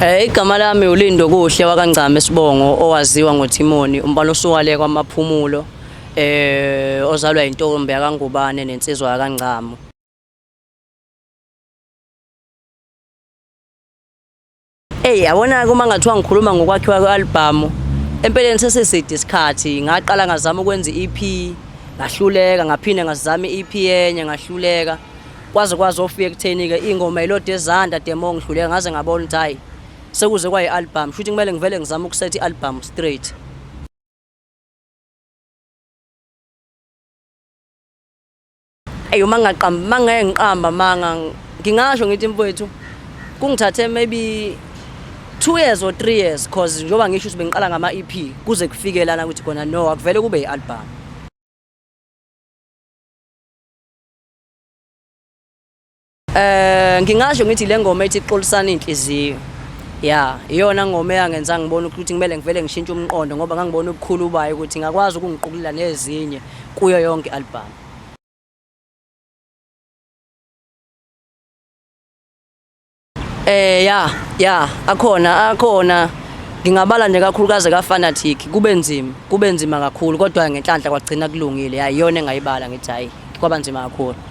Igama lami uLindo Kuhle wakaNgcama eSibongo owaziwa ngoThimoni umbhalo osuka le kwaMaphumulo ozalwa intombi yakaNgubane nensizwa yakaNgcama. Yabona uma ngathiwa ngikhuluma ngokwakhiwa kwe-album empeleni sesiside isikhathi ngaqala ngazama ukwenza i-EP ngahluleka ngaphinde ngazama i-EP enye ngahluleka kwaze ofika ekutheni ke ingoma ilode ezanda demo ngihluleka ngaze ngabona ukuthi hayi sekuze kwayi-album futhi kumele ngivele ngizame ukusetha i-album straight. Uma ngeke ngiqamba ngingasho ngithi mfowethu kungithathe maybe 2 years or 3 years cause njengoba ngisho ukuthi bengiqala ngama-EP kuze kufike lana ukuthi khona no akuvele kube yi-album. Ngingasho ngithi le ngoma ethi Xolisana inhliziyo iyona ngoma eyangenza ngibona ukuthi kumele ngivele ngishintshe umqondo ngoba ngangibona ukukhulu bayo ukuthi ngakwazi ukungiqukulela nezinye kuyo yonke i-album. Akhona ngingabala nje kakhulukazi kaFanatic kube nzima kakhulu kodwa ngenhlanhla kwagcina kulungile iyona engayibala ngithi hayi kwaba nzima kakhulu.